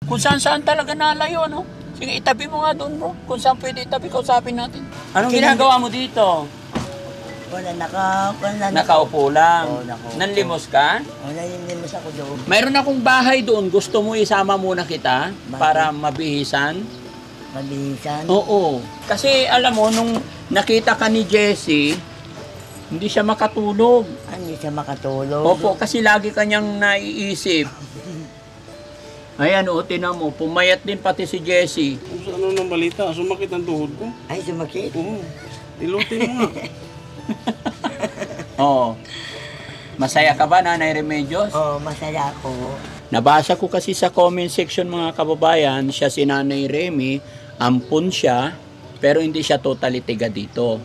Kung saan talaga nalayo, ano? Sige, itabi mo nga doon, bro. Kung saan pwede itabi, kausapin natin. Anong ginagawa mo dito? Wala, Nakaupo lang. Oo, nakaupo. Nanlimos ka? Wala, nanlimos ako doon. Mayroon akong bahay doon. Gusto mo isama muna kita para mabihisan? Mabilisan? Oo. Kasi alam mo, nung nakita ka ni Jessie, hindi siya makatulog. Hindi siya makatulog. Opo, kasi lagi kanyang naiisip. Ayan, o, tinan mo, pumayat din pati si Jessie. Kung sa ano ng balita, sumakit ang tuhod ko. Ay, sumakit? Oo. Ilutin mo nga. Oo. Masaya ka ba, Nanay Remedios? Oo, masaya ako. Nabasa ko kasi sa comment section mga kababayan, siya si Nanay Remy, ampun siya, pero hindi siya totally tiga dito.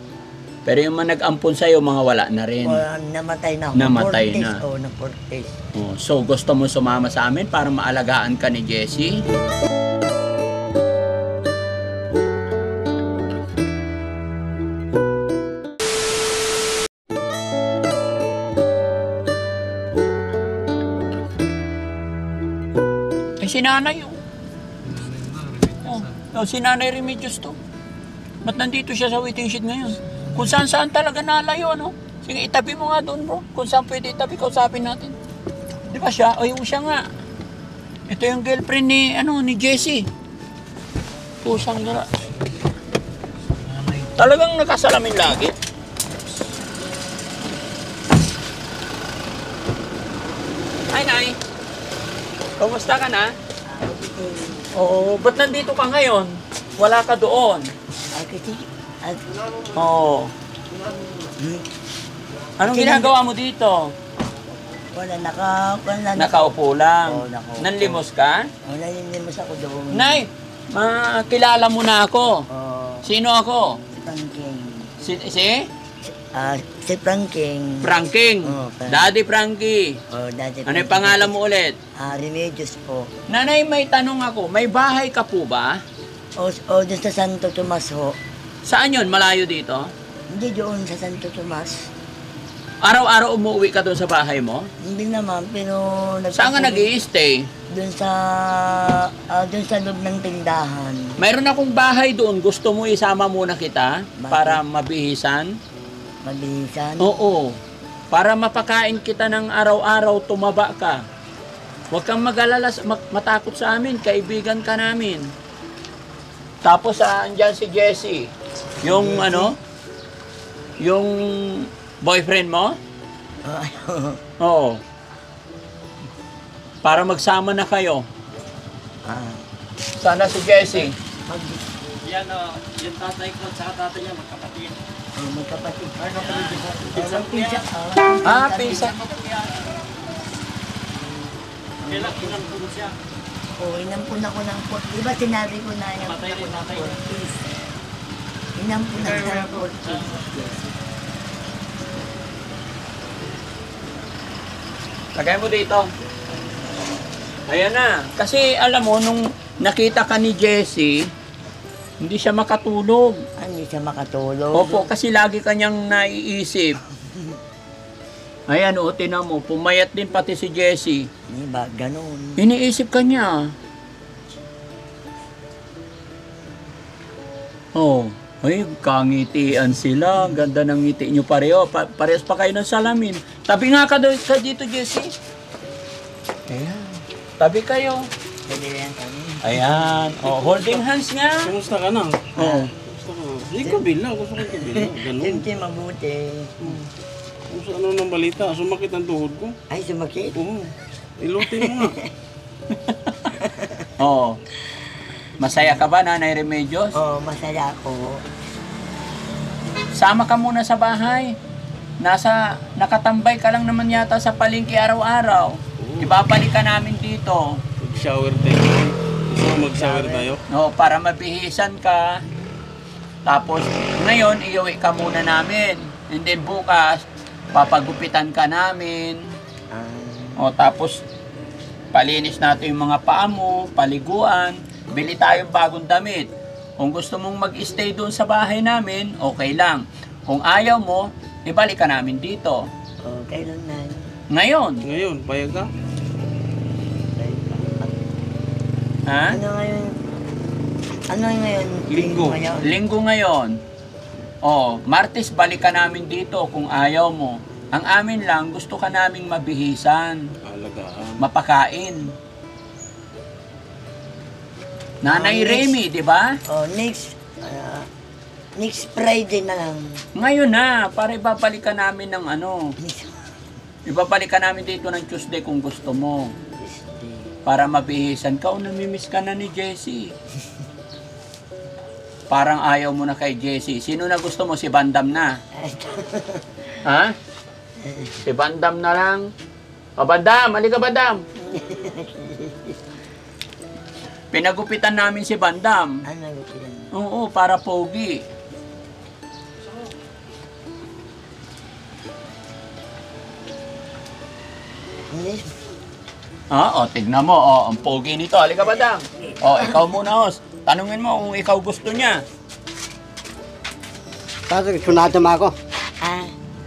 Pero yung mga nag-ampun sa'yo, mga wala na rin. Namatay na ako. Namatay na. Oo, na 40. Oh, so gusto mo sumama sa amin para maalagaan ka ni Jessie? Ay, si Nanay yun. Oh, si Nanay Remedios to. Ba't nandito siya sa waiting shed ngayon? Kung saan talaga nalayo, ano? Sige, itabi mo nga doon, bro. Kung saan pwede itabi, kausapin natin. Di ba siya? O yung siya nga. Ito yung girlfriend ni Jessie. Pusang gala. Talagang nakasalamin lagi. Hi, Nay. Kumusta ka na? Oo, ba't nandito ka ngayon? Wala ka doon. Ay, kasi... Oo. Anong ginagawa mo dito? Wala, Nakaupo lang. Oo, nakaupo. Nanlimos ka? Wala, nanlimos ako doon. Nay, makilala mo na ako. Oo, Sino ako? si Franking. Si Franking. Franking. Oo, Daddy Frankie. Dati Ano yung pangalan mo ulit? Remedios po. Nanay, may tanong ako. May bahay ka po ba? Doon sa Santo Tomas ho. Saan yun? Malayo dito? Hindi doon sa Santo Tomas. Araw-araw umuwi ka doon sa bahay mo? Hindi naman, pero... Saan ka nag-i-stay? Doon sa loob ng tindahan. Mayroon akong bahay doon. Gusto mo isama muna kita para mabihisan? Mabilisan? Oo. Para mapakain kita ng araw-araw, tumaba ka. Huwag kang mag-alala, matakot sa amin. Kaibigan ka namin. Tapos andyan si Jessie. Yung yung boyfriend mo? Oo. Para magsama na kayo. Sana si Jessie. Yan yung tatay ko at tatay niya, magkapatid. Magkapatid. Pinsa. Pisa. Kailan inampun siya? Inampun ako ng 40. Diba sinabi ko na inampun ako ng 40s? Inampun ako ng 40s. Lagay mo dito. Ayan na. Kasi alam mo, nung nakita ka ni Jessie, hindi siya makatulog. Hindi siya makatulog? Opo, kasi lagi kanyang naiisip. Ayan, o, tinan mo, pumayat din pati si Jessie. Diba, ganun. Iniisip ka niya. Oh, ay, kangitian sila. Ganda ng ngiti nyo pareho. Parehas pa kayo ng salamin. Tabi nga ka dito, Jessie. Ayan. Tabi kayo. Pwede yan kami. Ayan. Oh, holding hands nga. Kumusta ka na? Oh. Kumusta ka na? Hindi kabila. Gusto ko kabila. Ganun. Siyempre mabuti. Kung sa ano ng balita, sumakit ang tuhod ko. Ay, sumakit? Oo. Ilutin mo nga. Oh. Masaya ka ba, Nanay Remedios? Oo, masaya ako. Sama ka muna sa bahay. Nakatambay ka lang naman yata sa palengke araw-araw. Ibabalik ka namin dito. Mag-shower tayo. Gusto mo mag-shower tayo? No, para mabihisan ka. Tapos, ngayon, iuwi ka muna namin. And then bukas, papagupitan ka namin. O, tapos, palinis natin yung mga paa mo, paliguan. Bili tayong bagong damit. Kung gusto mong mag-stay doon sa bahay namin, okay lang. Kung ayaw mo, ibalik ka namin dito. Kailan na? Ngayon. Ngayon, payag ka? Ha? Ano ngayon? Ano ngayon? Linggo. Ngayon? Linggo ngayon. Oh, Martes balik ka namin dito kung ayaw mo. Ang amin lang, gusto ka naming mabihisan, Alagaan. mapakain. Nanay Next. Remy, di ba? Oh, next Friday na lang. Ngayon na, para ibabalik ka namin ng ano. Ibabalik ka namin dito ng Tuesday kung gusto mo. Para mabihisan ka. O, namimiss ka na ni Jessie. Parang ayaw mo na kay Jessie. Sino na gusto mo? Si Bandam na. Ha? Si Bandam na lang. O, Bandam! Halika, Bandam! Pinagupitan namin si Bandam. Ano gupitan? Oo, para pogi. Hindi. Tignan mo. Ang pogi nito. Halika, Bandam. Ikaw muna, Os. Tanungin mo kung ikaw gusto niya. Tapos tunadama ako. Ah,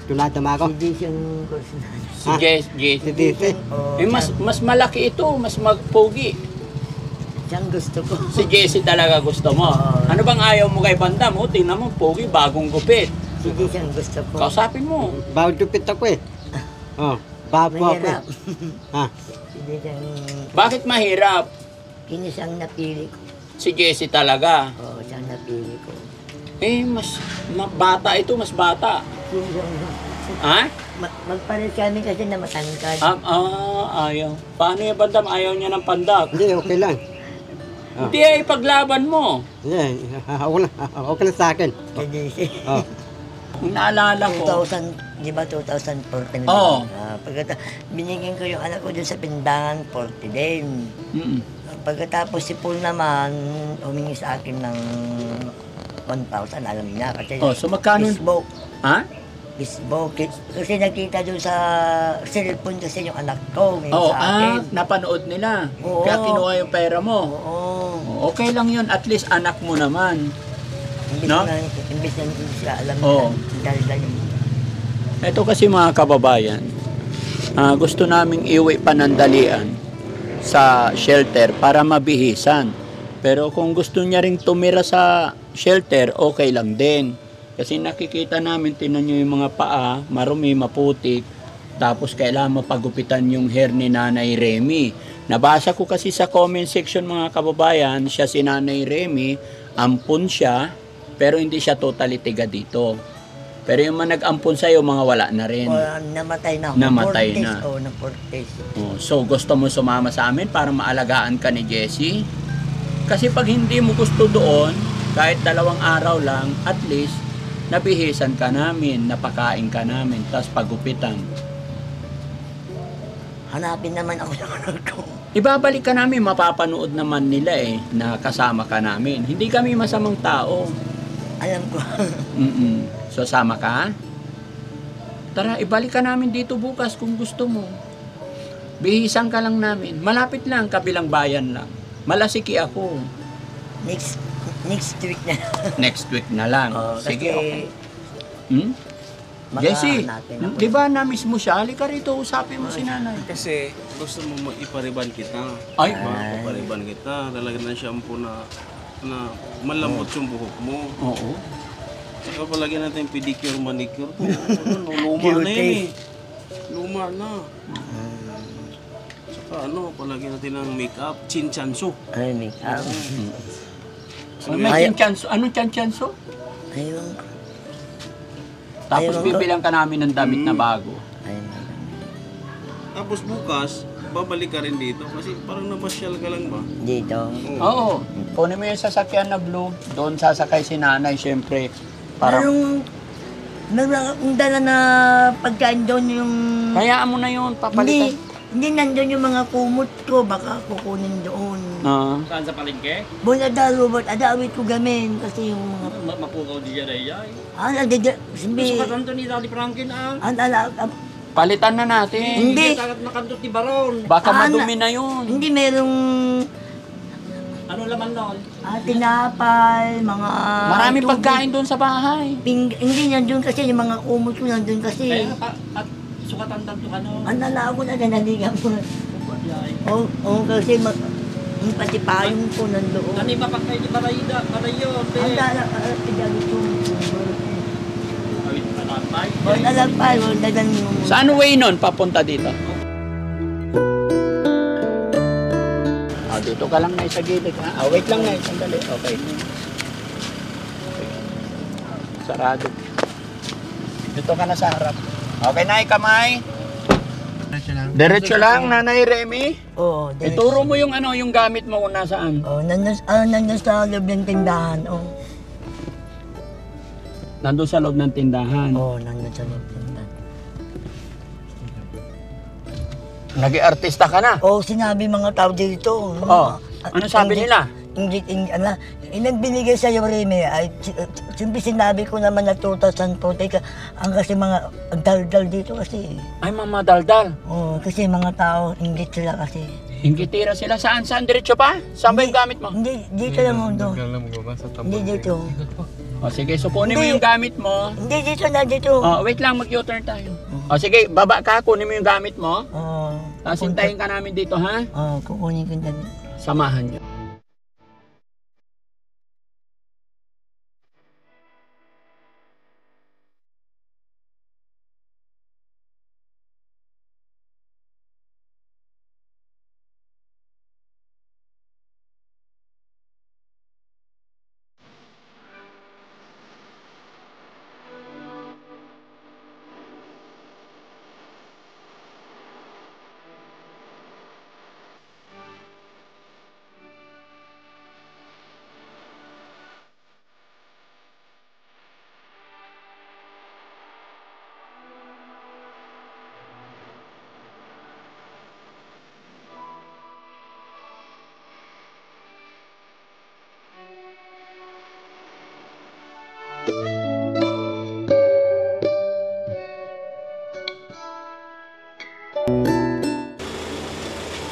Tunadama ako. hindi siyang personal. Si Jessie. Si Diti. Oh, Mas malaki ito. Mas magpogi. siyang gusto ko. Si Jessie talaga gusto mo. Ano bang ayaw mo kay Bandam? Tingnan mo, pogi, bagong gupit. Hindi siyang gusto ko. Kausapin mo. Bawal dupit ako eh. Oh, bapo ako eh. Mahirap. Ha? Hindi siyang... Bakit mahirap? Hindi siyang napili ko. Si Jessie talaga. Oo, siyang napili ko. Mas bata ito, mas bata. Ha? Magpalit kami kasi na matangkad. Ayaw. Paano yung Bandam? Ayaw niya ng pandak. Hindi, okay lang. Hindi ay paglaban mo. Hindi, okay lang sa akin. Kasi Oh. Kung naalala ko. 2000, di ba 2014? Oo. Binigyan ko yung anak ko dun sa pindangan, 40 din. Mm-mm. Pagkatapos si Paul naman, humingi sa akin ng 1,000, alam niya. Kasi So magkano? Facebook. Ha? Facebook. Kasi nakita doon sa cellphone kasi yung anak ko, may Oo, sa akin. napanood nila. Oo. Kaya kinuha yung pera mo. Oo. Okay lang yun, at least anak mo naman. Imbis No? na, imbis na hindi siya alam Oo. dahil yung Ito kasi mga kababayan, gusto naming iwi panandalian sa shelter para mabihisan. Pero kung gusto niya ring tumira sa shelter, okay lang din. Kasi nakikita namin, tinan nyo yung mga paa, marumi, maputik. Tapos kailangan mapagupitan yung hair ni Nanay Remy. Nabasa ko kasi sa comment section mga kababayan, siya si Nanay Remy, ampun siya, pero hindi siya totally tiga dito. Pero yung mga nag-ampun sa'yo, mga wala na rin. namatay na ako. Namatay na. Oo, na 40. So gusto mo sumama sa amin para maalagaan ka ni Jessie? Kasi pag hindi mo gusto doon, kahit 2 araw lang, at least, nabihisan ka namin, napakain ka namin, tapos pagupitan. Hanapin naman ako ng anak ko. Ibabalik ka namin, mapapanood naman nila na kasama ka namin. Hindi kami masamang tao. Alam ko. So sama ka? Tara, ibalik ka namin dito bukas kung gusto mo. Bihisan ka lang namin. Malapit lang, kabilang bayan lang. Malasiki ako. Next week na. Next week na lang. Sige, okay. Baka Jessie, hanapin ako. di ba na-miss mo siya? Halika rito, usapin mo si nanay. Kasi gusto mo ipariban kita. Ay, Ipariban kita. Lalagyan ng shampoo na malambot yung buhok mo. oo. Saka palagyan natin pedicure, manicure. Luma na yun eh. Luma na. Saka palagyan natin ng makeup, chinchanso. Ay, make up. May chanchanso. Anong chanchanso? Ayun. Tapos Ayun, bibilang ka namin ng damit na bago. Ayun. Tapos bukas, babalik ka rin dito kasi parang napasyal ka lang ba? Dito. Oo. Kunin mo yung sasakyan na blue. Doon sasakay si nanay, syempre. Para Meron akong dala na pagkain doon yung... hayaan mo na yun, papalitan. Hindi nandun yung mga kumot ko, baka kukunin doon. Saan sa palengke? Bunada, Robert, adawit ko gamin kasi yung mga... Mapukaw di yan ay ay. Sabi... Kanto ni Daddy Franklin Palitan na natin. Hindi. Nakantot ni Baron. Baka madumi na yun. Hindi, merong Ano laman nun? tinapay, mga... Maraming tubig. pagkain doon sa bahay. Hindi, nandun kasi yung mga kumot ko nandun kasi. At sukatan tanto ka no? Ang nala ako na nanaligan mo. Oo, kasi Yung pati payong ko nandoon. Ano ba pang kayo di Barayda? Barayo, te. Ang pinag ko. Awit patambay. Wala lang pa, wala lang yung... Saan way nun papunta dito? Dito ka lang na sa gilid, ha? Wait lang na, sandali. Okay. Sarado. Dito ka na sa harap. Okay na, kamay. Diretso lang, Nanay Remy. Oo, Ituro mo yung ano, yung gamit mo kung nasaan. nandun sa loob ng tindahan, Nandun sa loob ng tindahan. nandun sa loob ng tindahan. Nag-artista ka na. Sinabi mga tao dito. Ano sabi nila? Nagbinigay sa'yo, Remy, ay siyempre sinabi ko naman na 2040 ka, ang kasi mga ang daldal dito kasi. Ay, mama daldal. Kasi mga tao, inggit sila kasi. Ingitira sila. Saan? Diretso pa? Saan ba yung gamit mo? Hindi, dito lang mo doon. Hindi dito. Sige, so kunin mo yung gamit mo. Hindi, dito na, dito. Wait lang, mag-U-turn tayo. Sige, baba ka, kunin mo yung gamit mo. Tapos hintayin ka namin dito, ha? Kukunin ko na. Samahan niyo.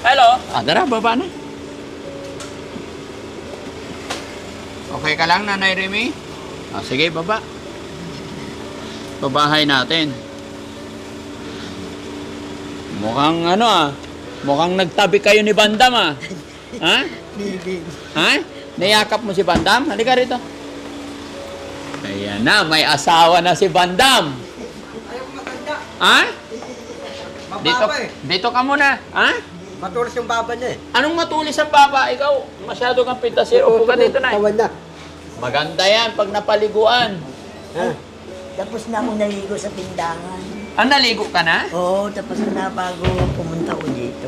Hello? Tara, baba na. Okay ka lang, Nanay Remy? Sige, baba. Babahay natin. Mukhang mukhang nagtabi kayo ni Bandam, Ha? Ha? Niyakap mo si Bandam? Halika rito. Ayan na, may asawa na si Bandam. Ayaw maganda. Ha? Mababa Dito ka muna. Ha? Matulis yung baba niya Anong matulis ang baba? Ikaw, masyado kang pintasir. Upo ka dito na. Tawan na. Maganda yan pag napaliguan. Tapos na ako naligo sa tindahan. Naligo ka na? Tapos na bago pumunta ko dito.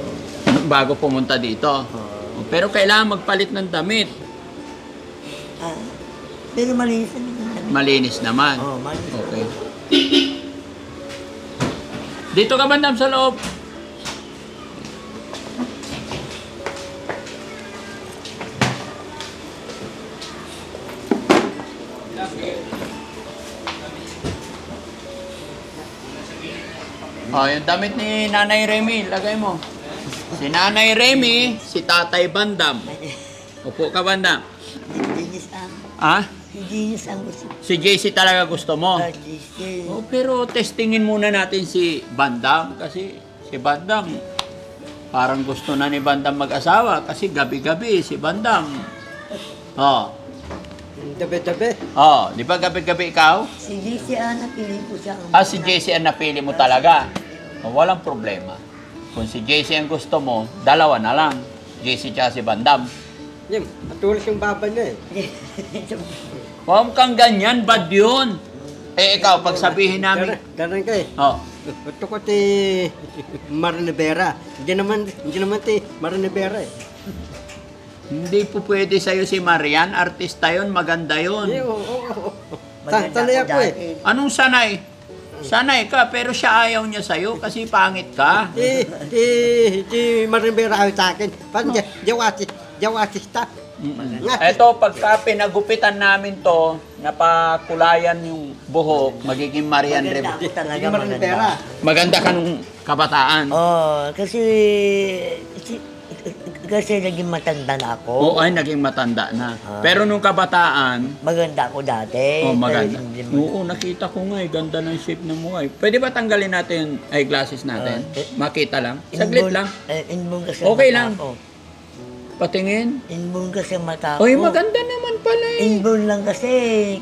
Bago pumunta dito. Pero kailangan magpalit ng damit. Pero malinis naman. Malinis naman. Malinis. Okay. Dito ka, Bandam, sa loob. Yung damit ni Nanay Remy, lagay mo. Si Nanay Remy, si Tatay Bandam. Upo ka, Bandam. Ginis ang. Ginis ang gusto. Si JC talaga gusto mo? JC. Pero testingin muna natin si Bandam kasi si Bandam parang gusto na ni Bandam mag-asawa kasi gabi-gabi si Bandam. Dabi-dabi. Di ba gabi-gabi ikaw? Si JC ang napili ko siya. Si JC ang napili mo talaga. Walang problema. Kung si JC ang gusto mo, dalawa na lang. JC tsaka si Bandam. Matulis yung baba niya Huwag kang ganyan, bad yun. Ikaw, pag sabihin namin... Ganun ka Gusto ko ti Marinevera. Hindi naman ti Marinevera Hindi po pwede sa'yo si Marian. Artista yun, maganda yun. Sanay ako Anong sanay? Sanay ka, pero siya ayaw niya sa'yo kasi pangit ka. Si Marinevera ayaw sa akin. Parang jawasista. Eto, pagka pinagupitan namin to, napakulayan yung buhok, magiging Marian Rivera. Talaga maganda. Maganda ka nung kabataan. Kasi naging matanda na ako. Ay, naging matanda na. Pero nung kabataan, maganda ako dati. Maganda. Nakita ko nga ganda ng shape ng mukha. Pwede ba tanggalin natin eyeglasses natin? Makita lang? Saglit lang. Okay lang. Patingin. Inborn kasi mata ko. Oy, maganda naman pala eh. Inborn lang kasi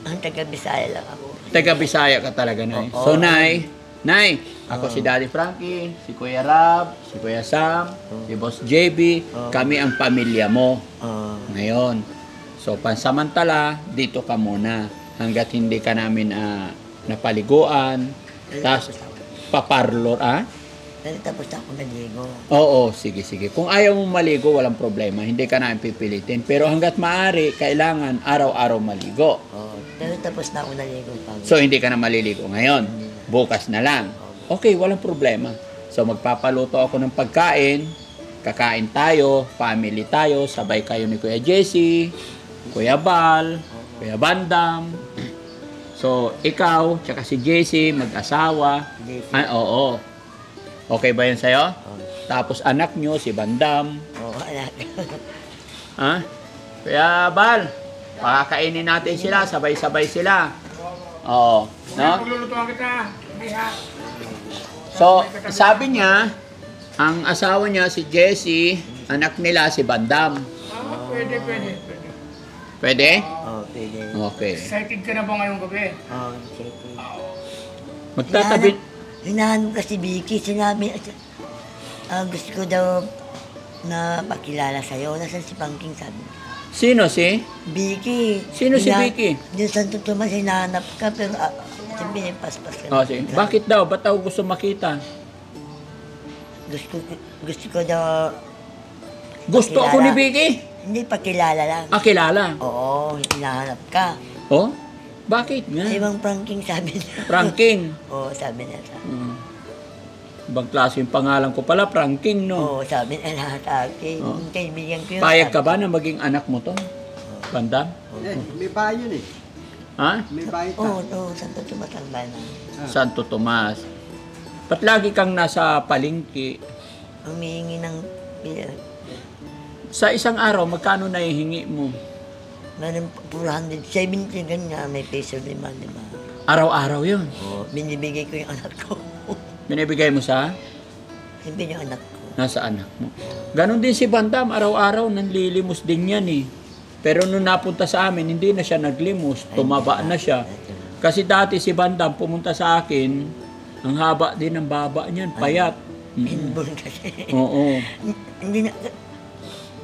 ang taga-Bisaya lang ako. Taga Bisaya ka talaga, Nay. Oo. So, Nay, ako si Daddy Frankie, si Kuya Rab, si Kuya Sam, si Boss JB, kami ang pamilya mo ngayon. So, pansamantala, dito ka muna hanggat hindi ka namin napaliguan. Tapos, paparlor, Tapos ako naligo. Oo, sige. Kung ayaw mong maligo, walang problema. Hindi ka namin pipilitin. Pero hanggat maaari, kailangan araw-araw maligo. Pero tapos na ako naligo. So, hindi ka na maliligo ngayon. Bukas na lang. Okay, walang problema. So, magpapaluto ako ng pagkain. Kakain tayo, family tayo. Sabay kayo ni Kuya Jesse, Kuya Bal, Kuya Bandam. So, ikaw, tsaka si Jesse, mag-asawa. Oo. Okay ba yun sa'yo? Tapos anak nyo, si Bandam. Oo, anak. Kuya Bal, pakakainin natin sila, sabay-sabay sila. Oo. No? So, sabi niya, ang asawa niya si Jessie, anak nila si Bandam. Pwede. Pwede? Pwede. Okay. Excited ka na ba ngayong gabi? Sige. Magtatabi. Hinahanap kasi Vicky, sinabi, gusto ko daw na pakilala sa'yo. Nasaan si Pangking sabi? Sino si? Vicky. Sino si Vicky? Yung Santo Tomas, hinahanap ka, pero sabi niya, paspas ka. Sige. Bakit daw? Ba't ako gusto makita? Gusto ko daw... Gusto ako ni Vicky? Hindi, pakilala lang. Kilala? Oo, hinahanap ka. Oh? Bakit nga? Ibang Pangking sabi niya. Franking. Oo, sabi niya. Ibang klase yung pangalan ko pala, Franking, no? Oo, sabi niya lahat sa akin. Yung kaibigan ko yun. Payag ka ba na maging anak mo to? Bandam? May bahay yun eh. Ha? May bahay pa. Oo, Santo Tomas ang bayan. Santo Tomas. Ba't lagi kang nasa palengke? Humihingi ng... Sa isang araw, magkano naihingi mo? Meron 470 ganyan, may peso 5. Araw-araw yun. Oo, binibigay ko yung anak ko. Binibigay mo sa? Siyempre yung anak ko. Nasa anak mo. Ganon din si Bandam, araw-araw nanlilimos din yan eh. Pero nung napunta sa amin, hindi na siya naglimos. Tumaba na siya. Kasi dati si Bandam pumunta sa akin, ang haba din ng baba niyan, payat. Inborn kasi. Oo. Hindi na...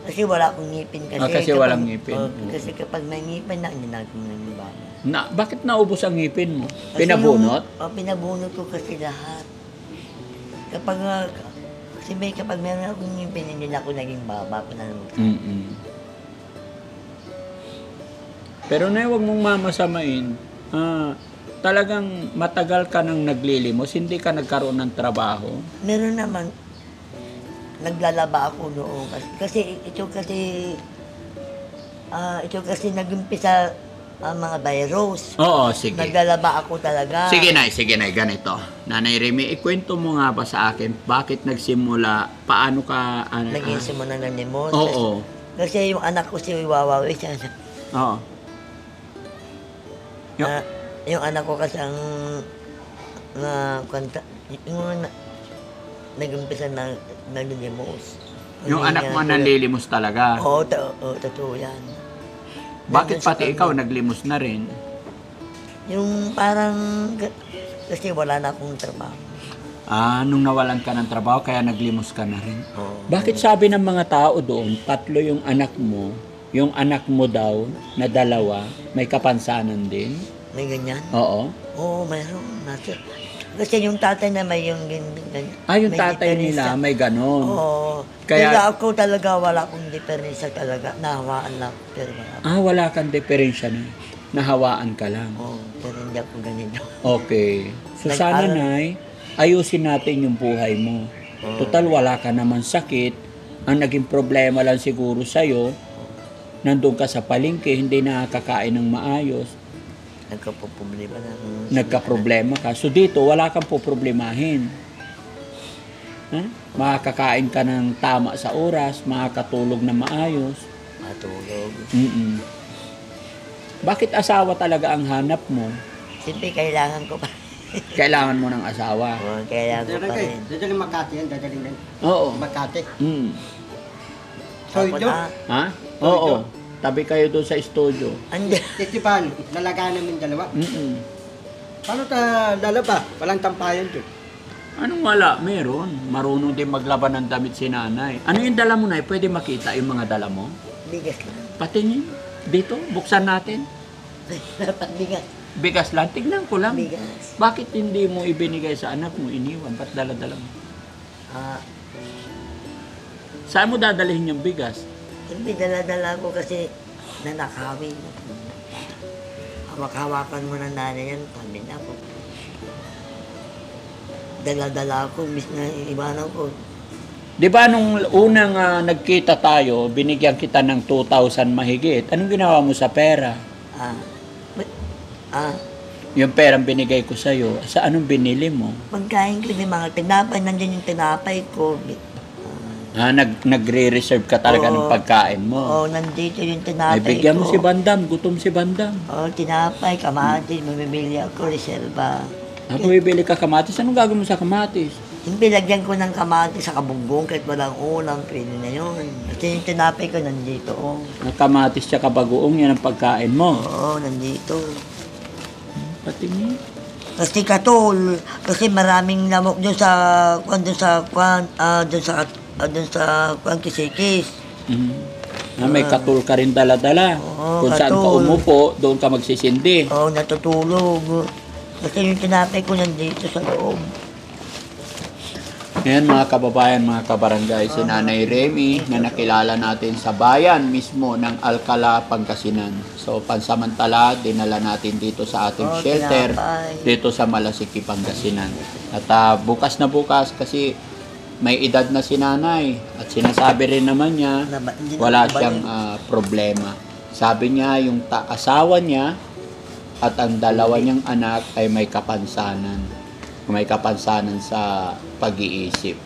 Kasi wala akong ngipin kasi. Kasi walang ngipin. Kasi kapag may ngipin na, hindi na akong nangyibama. Bakit naubos ang ngipin mo? Pinabunot? Pinabunot ko kasi lahat. Kapag meron akong ngipin, hindi na ako naging baba ko na naman. Pero na huwag mong mamasamain. Talagang matagal ka nang naglilimos, hindi ka nagkaroon ng trabaho. Meron naman, naglalaba ako noon. Kasi ito kasi nag-umpisa ang mga virus. Oo, sige. Naglalaba ako talaga. Sige, Nay, ganito. Nanay Remy, ikwento mo nga ba sa akin, bakit nagsimula, paano ka... Naging simula ng limos. Oo. Kasi yung anak ko si Wawawi, Oo. yung anak ko kasi ang nag-umpisa na nalilimos. Yung anak mo nanlilimos talaga. Oo, totoo yan. Bakit pati ikaw naglimos na rin? Yung parang, kasi wala na akong trabaho. Nung nawalan ka ng trabaho, kaya naglimos ka na rin. Oo. Bakit sabi ng mga tao doon, 3 yung anak mo daw, na 2, may kapansanan din? May ganyan? Oo. Oo, mayroon. Kasi yung tatay na may yung ganyan. Yung may tatay nila may ganon. Oo. Kaya- Kaya ako talaga wala akong diferensya talaga. Nahawaan lang. Pero wala. Wala kang diferensya na. Nahawaan ka lang. Oo, pero hindi ako ganito. Okay. So sana, Nay, ayusin natin yung buhay mo. Total, wala ka naman sakit. Ang naging problema lang siguro sa'yo, nandun ka sa palengke, hindi nakakain ng maayos. Nagka-problema ka. So dito, wala kang poproblemahin. Makakakain ka ng tama sa oras, makakatulog na maayos. Matulog. Bakit asawa talaga ang hanap mo? Siyempre, kailangan ko pa. Kailangan mo ng asawa. Oo, kailangan ko pa rin. Dadaling Makati yan, dadaling din. Oo. Makati. Soy do? Ha? Oo. Tabi kayo doon sa studio. Andi. Titipan, lalagaan namin dalawa. Paano ta lalaba? Walang tampayan dyan. Anong wala? Meron. Marunong din maglaban ng damit si nanay. Ano yung dala mo, Nay? Pwede makita yung mga dala mo? Bigas lang. Patingin. Dito, buksan natin. Dapat bigas. Bigas lang. Tignan ko lang. Bigas. Bakit hindi mo ibinigay sa anak mo? Iniwan. Ba't dala-dala mo? Ah, Saan mo dadalhin yung bigas? hindi dala-dala ko kasi nanakawin. Hawak-hawakan mo ng nanay yan, sabi na po. Dala-dala ko, bis na iwanan ko. Di ba nung unang nagkita tayo, binigyan kita ng 2,000 mahigit. Anong ginawa mo sa pera? Ah, ah, Yung perang binigay ko sa'yo, sa anong binili mo? pagkain ko ng mga tinapay, nandiyan yung tinapay ko. Nagre-reserve ka talaga ng Oo. pagkain mo. Oo, nandito yung Ay, tinapay bigyan mo ko. si Bandam, gutom si Bandam. Oo, tinapay, kamatis, mamimili ako, reserva. Bumibili ka kamatis, anong gagawin mo sa kamatis? Yung bilagyan ko ng kamatis sa kabugbong, kahit walang ulam, pwede na yun. Kasi yung tinapay ko nandito. Oh. Ang kamatis tsaka bagoong, yan ang pagkain mo. Oo, nandito. Patingin. Kasi katol, kasi maraming lamok doon sa kisikis. May katul ka rin dala-dala. Oo, Kung saan ka katul. umupo, doon ka magsisindi. Oo, natutulog. Kasi yung tinapay ko nandito sa loob. Ngayon mga kababayan, mga kabarangay, si Nanay Remy na nakilala natin sa bayan mismo ng Alcala, Pangasinan. So pansamantala, dinala natin dito sa ating Oh, shelter, tinapay. dito sa Malasiki, Pangasinan. At bukas na bukas kasi may edad na si Nanay at sinasabi rin naman niya Hindi na wala ba siyang yun? problema. Sabi niya yung asawa niya at ang dalawa niyang anak ay may kapansanan. May kapansanan sa pag-iisip.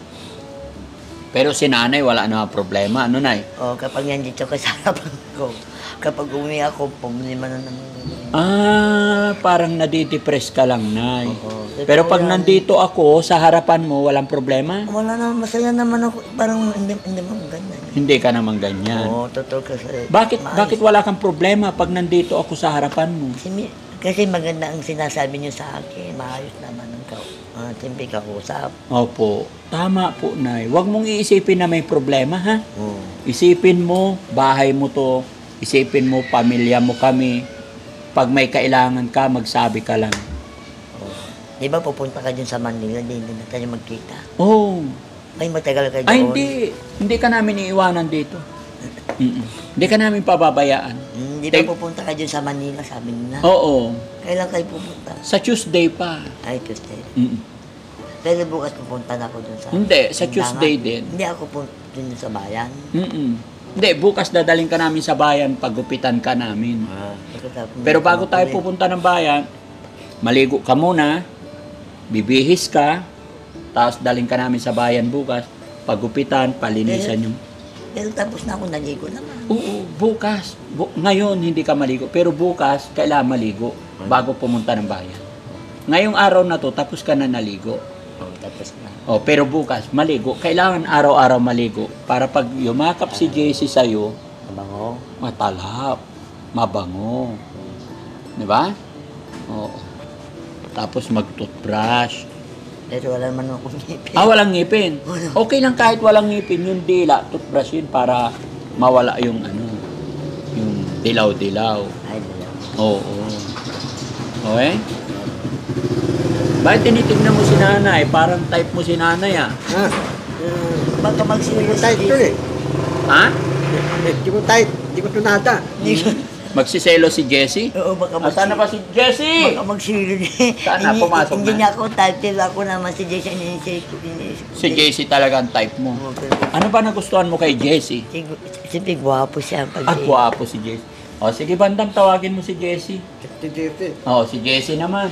Pero si Nanay wala namang problema. Ano, Nay? Oo, kapag nandito ka sa harapan ko, kapag uwi ako, problema na naman. Parang nadidepress ka lang, Nay. Oo. Pero pag Totoo yan. nandito ako, sa harapan mo, walang problema? Wala naman, masaya naman ako. Parang hindi mo ganyan. Hindi ka naman ganyan. Oo, totoo kasi. Bakit wala kang problema pag nandito ako sa harapan mo? Kasi maganda ang sinasabi niyo sa akin. Maayos naman ang timpi kausap. Opo. Tama po, Nay. Huwag mong iisipin na may problema, ha? Oo. Isipin mo, bahay mo to. Isipin mo, pamilya mo kami. Pag may kailangan ka, magsabi ka lang. Di ba pupunta ka dyan sa Manila, di na tayo magkita? Oh. Ay, matagal ka doon. Ay, hindi. Hindi ka namin iiwanan dito. Hindi ka namin pababayaan. Di ba pupunta ka dyan sa Manila, sabi nila? Oo. Kailan kayo pupunta? Sa Tuesday pa. Ay, Tuesday. Mm. Pero bukas pupunta na ako dun sa... Hindi, sa Tindahan. Tuesday din. Hindi ako dun sa bayan. Hindi, bukas dadaling ka namin sa bayan, pagupitan ka namin. Pero bago tayo pupunta ng bayan, maligo ka muna, bibihis ka, tapos daling ka namin sa bayan bukas, pagupitan, palinisan yung... Pero tapos na ako naligo naman. Oo, bukas. Ngayon, hindi ka maligo. Pero bukas, kailangan maligo bago pumunta ng bayan. Ngayong araw na to, tapos ka na naligo. Tapos na. Pero bukas, maligo. Kailangan araw-araw maligo. Para pag yumakap si JC sa'yo, Mabango. matalhap, mabango. Di ba? Oo. Tapos mag-toothbrush. Pero wala naman akong ngipin. Walang ngipin. Okay lang kahit walang ngipin, yung dila, toothbrush yun para mawala yung yung dilaw-dilaw. Ay, wala. Oo. Okay? Bakit tinitignan mo si nanay? Parang type mo si nanay, ah. Baka magsilos Tight ito eh. Ha? Di ko tight. Di ko tunata. Magsiselo si Jessie? Oo, baka Saan na ba si Jessie? Baka magsilid. Saan na? Pumasok Hindi na? niya ako title. Ako naman si Jason. Si Jessie talaga ang type mo. Ano ba nagustuhan mo kay Jessie? Siyempre, gwapo siya. Gwapo si Jessie. Sige, Bandam, tawagin mo si Jessie. Si Jessie naman.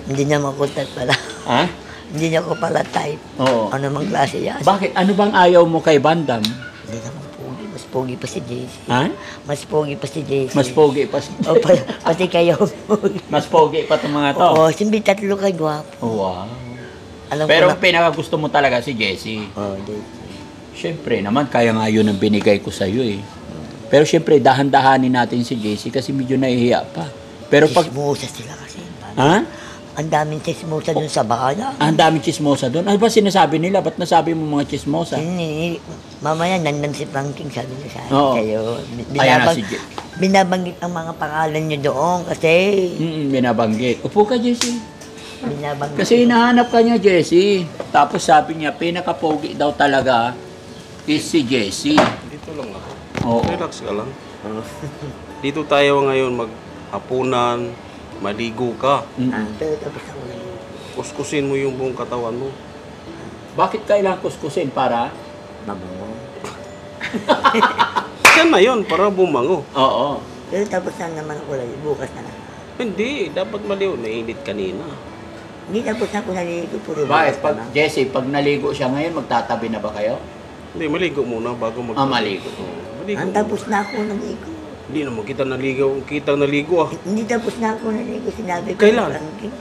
Hindi niya makuntat pala. Ha? Hindi niya ko pala type. Oo. Ano mang klase yan? Bakit? Ano bang ayaw mo kay Bandam? Hindi naman pogi. Mas pogi pa si JC. Ha? Mas pogi pa si JC. Mas pogi pa si O, pati kayo. Mas pogi pa itong mga to. Oo, siyempre tatlo kayo gwapo. Wow. Alam Pero ko ang pinakagusto mo talaga si Jessie. Oo, JC. Siyempre naman, kaya nga yun ang binigay ko sa'yo eh. Pero siyempre, dahan-dahanin natin si JC kasi medyo nahihiya pa. Pero pag... Chismosa sila kasi. Ha? Ang daming chismosa dun sa bahala. Ang daming chismosa doon. Ano ba sinasabi nila? Ba't nasabi mo mga chismosa? Mamaya, nandun si Franking, sabi niya sa akin Oo. sa'yo. Ayan na si JC. Binabanggit ang mga pangalan niyo doon kasi Binabanggit. Upo ka, JC. binabanggit. Kasi hinahanap ka niya, Jessie. Tapos sabi niya, pinakapogi daw talaga is si Jessie. Dito lang ako. Oo. Relax ka lang. Dito tayo ngayon maghapunan, maligo ka. Pero tapos ako na yun. Kuskusin mo yung buong katawan mo. Bakit kailangan kuskusin para? Mabango. Yan na yun, para bumango. Oo. Pero tapos na naman ako lang, bukas na lang. Hindi, dapat maliw. Nainit kanina. Hindi tapos na ako naligo, puro Bakit? bukas pa na. Jessie, pag naligo siya ngayon, magtatabi na ba kayo? Hindi, maligo muna bago mag... Maligo. Maligo. Ang tapos na ako naligo. Hindi naman kita naligo ah. Hindi tapos na ako naligo, sinabi ko. Kailan? Franking,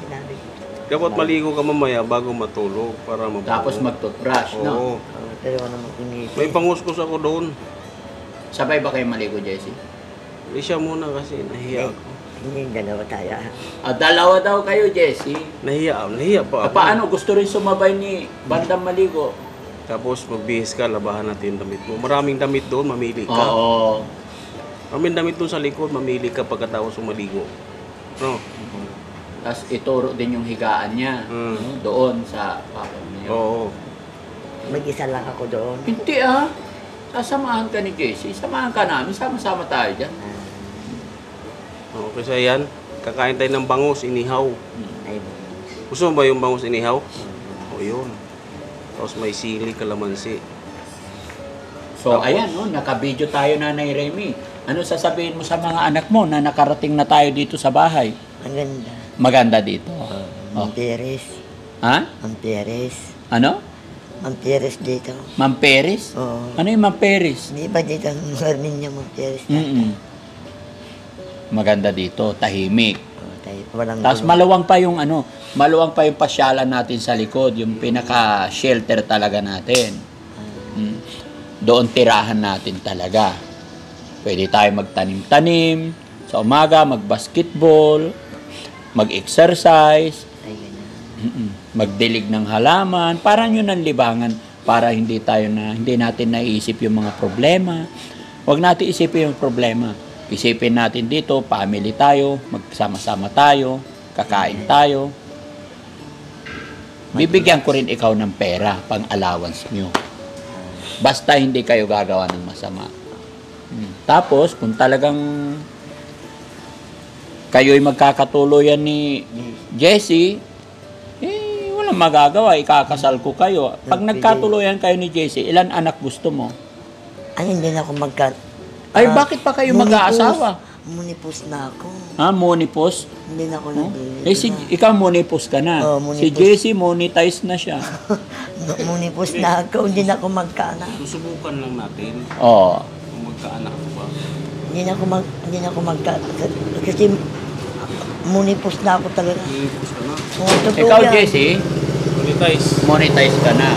sinabi ko. Dapat maligo ka mamaya bago matulog para mabango. Tapos mag-toothbrush, Oo. no? Pero ako naman kumiti. May panguskus ako doon. Sabay ba kayo maligo, Jessie? Hindi siya muna kasi nahiya ako. Hindi, dalawa tayo. Dalawa daw kayo, Jessie. Nahiya pa ako. Paano? Gusto rin sumabay ni Bandang maligo? Tapos magbihis ka, labahan natin yung damit mo. Maraming damit doon, mamili ka. Oo. Maraming damit doon sa likod, mamili ka pagkatapos maligo. No? Tapos ituro din yung higaan niya. Mm. No? Doon sa papa niya. Oo. Mag-isa lang ako doon. Hindi ah. Sasamahan ka ni Jessie. Samahan ka namin. Sama-sama tayo dyan. Okay, so yan. Kakain tayo ng bangus, inihaw. Ay, Gusto mo ba yung bangus inihaw? O yun. Tapos may sili, kalamansi. So, Tapos? ayan, no, naka-video tayo, Nanay Remy. Ano sasabihin mo sa mga anak mo na nakarating na tayo dito sa bahay? ang ganda. Maganda dito. Ang Teres. Ha? Ang Teres. Ano? Ang Teres dito. Ma'am Peris? Oo. Ano yung Ma'am Peris? Hindi ba dito ang Herminia Ma'am Teres? Maganda dito, tahimik. Walang Tapos gulo. maluwang pa yung pasyalan natin sa likod, yung pinaka-shelter talaga natin. Doon tirahan natin talaga. Pwede tayo magtanim-tanim, sa umaga mag-basketball, mag-exercise, Ay, ganyan. magdilig ng halaman, parang yun ang libangan para hindi natin naiisip yung mga problema. Huwag natin isipin yung problema. Isipin natin dito, family tayo, magsama-sama tayo, kakain tayo. Bibigyan ko rin ikaw ng pera, pang allowance nyo. Basta hindi kayo gagawa ng masama. Tapos, kung talagang kayo'y magkakatuloyan ni Jessie, walang magagawa, ikakasal ko kayo. Pag nagkatuloyan kayo ni Jessie, ilan anak gusto mo? Ay, hindi na ako Ay, bakit pa kayo mag-aasawa? Munipos na ako. Ha, monipos? Hindi na ako nabili. Ikaw monipos ka na. Oo, Si monipos. Jessie monetize na siya. Munipos na ako, hindi na ako magkaanak. Susubukan lang natin Oo. kung magkaanak ko ba. Hindi na ako magkaanak. Kasi munipos na ako talaga. Nilipos ka na. Oo, totoo Ikaw, yan. Jessie, Monetize. monetize ka na.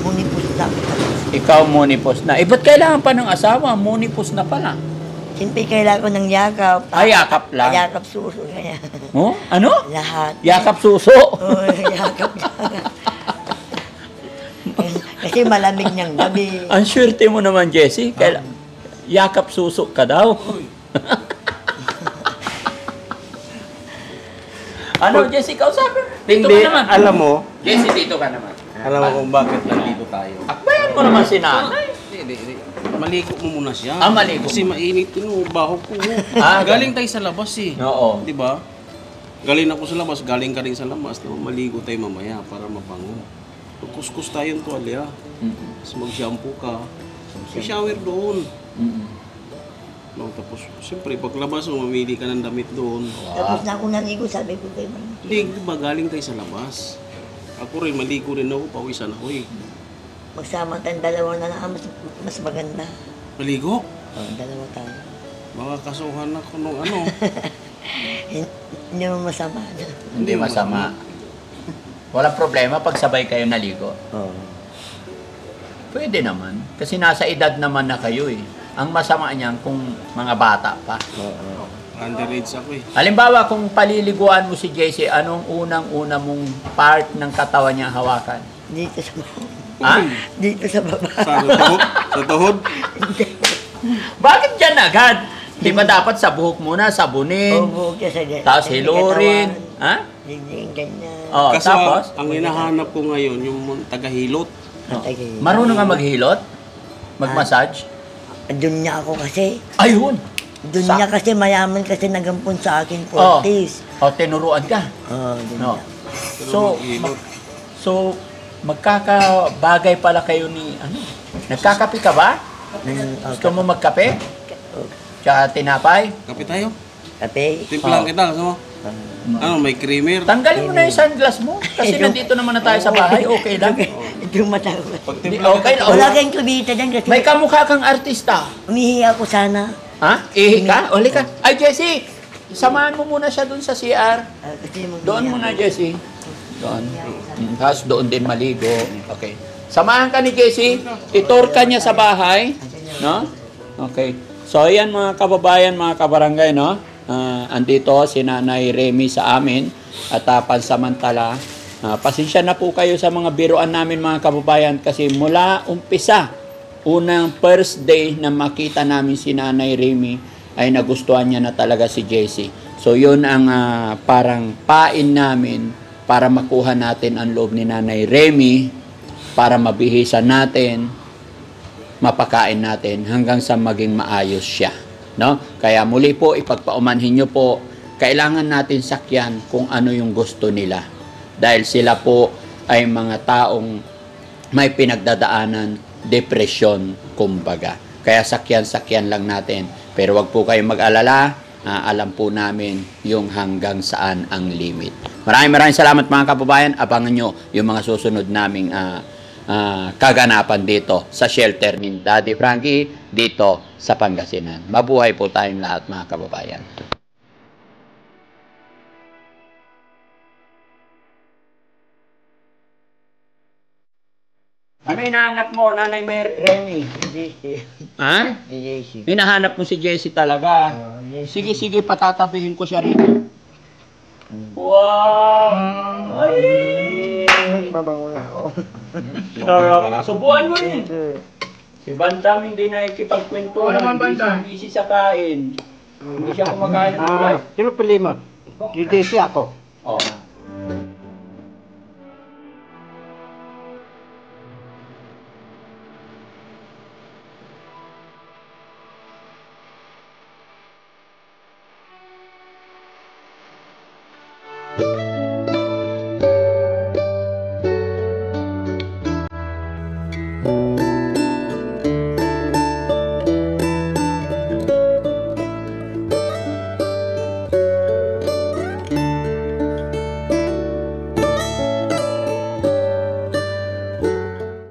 Munipos na ako talaga. Ikaw monipos na. Ba't kailangan pa ng asawa? Monipos na pala. Siyempre, kailangan ko ng yakap. Ay, yakap lang. Yakap suso kaya. Oh? Ano? Lahat. Yakap suso. Oo, yakap. Kasi malamig niyang gabi. Ang swerte mo naman, Jessie. Yakap suso ka daw. Ano, Jessie, kausapin? Dito Hindi, ka naman. alam mo, Jessie, dito ka naman. alam mo kung bakit nandito tayo. Akbayan mo naman si nanay. Hindi. Maligo mo muna siya. Maligo. Kasi mainit yun, baho ko. Galing tayo sa labas eh. Oo. Di ba? Galing ako sa labas, galing ka rin sa labas. No? Maligo tayo mamaya para mabango. Kuskus tayo yung tuwalya. Tapos mag-shampoo ka. May shower doon. No, tapos, siyempre, paglabas mo, mamili ka ng damit doon. Tapos na ako naligo, sabi ko kay Mama. Hindi, di ba, galing tayo sa labas. Ako rin, maligo rin ako, pawisan ako eh. Magsama tayong dalawa na lang, mas maganda. Maligo? Dalawa tayo. Baka kasuhan ako nung ano. Hindi mo masama. Hindi masama. Walang problema pag sabay kayo naligo. Oo. Pwede naman. Kasi nasa edad naman na kayo eh. Ang masama niyan kung mga bata pa. Underage ako eh. Halimbawa, kung paliliguan mo si JC, anong unang-una mong part ng katawan niya hawakan? Dito sa Ha? Dito sa baba. Sa tuhod? Sa tuhod? Bakit dyan agad? Di ba dapat sa buhok muna, sabunin, Ubo ka sa tapos hilurin? Ha? Hindi ganyan. Oh, Kaso tapos? ang hinahanap ko ngayon, yung tagahilot. Matagay. Marunong nga maghilot? Mag-massage? Doon niya ako kasi. Ayun! Doon niya kasi mayaman kasi nagampun sa akin Oh. 40s. O, tinuruan ka. Doon No. niya. So, magkakabagay pala kayo ni, ano? Nagkakape ka ba? Gusto mo magkape? Tsaka tinapay? Kape tayo. Kape. Timplahan kita. Gusto mo? Ano, may creamer. Tanggalin mo na yung sunglass mo. Kasi nandito naman na tayo sa bahay. Okay lang. Ito yung mata ko. Di- Okay lang. Wala kayong kubita dyan kasi May kamukha kang artista. umihi ako sana. Ha? Ihi ka? Uli ka. Ay, Jessie! Samahan mo muna siya dun sa CR. Kasi Doon muna, Jessie. Doon. Tapos doon din maligo. Okay. Samahan ka ni Jessie. Itor ka niya sa bahay. No? Okay. So, ayan mga kababayan, mga kabarangay, no? Andito si Nanay Remy sa amin. At pansamantala, pasensya na po kayo sa mga biruan namin, mga kababayan. Kasi mula umpisa, unang first day na makita namin si Nanay Remy, ay nagustuhan niya na talaga si Jessie. So, yun ang parang pain namin para makuha natin ang loob ni Nanay Remy, para mabihisan natin, mapakain natin hanggang sa maging maayos siya. No? Kaya muli po, ipagpaumanhin nyo po, kailangan natin sakyan kung ano yung gusto nila. Dahil sila po ay mga taong may pinagdadaanan, depresyon, kumbaga. Kaya sakyan lang natin. Pero wag po kayong mag-alala, alam po namin yung hanggang saan ang limit. Maraming salamat mga kababayan. Abangan nyo yung mga susunod naming kaganapan dito sa shelter ni Daddy Frankie dito sa Pangasinan. Mabuhay po tayong lahat mga kababayan. Ano hinahanap mo, Nanay Remy? Ha? Hinahanap mo si Jessie talaga. Sige, patatabihin ko siya rito. Wow! Ay! Mabango na ako. Sarap. Subuan mo rin. Si Bantam hindi na ikipagkwento. Wala naman, Bantam. Busy sa kain. Hindi siya kumakain ng gulay. Sino pili mo? Si JC ako. Oh.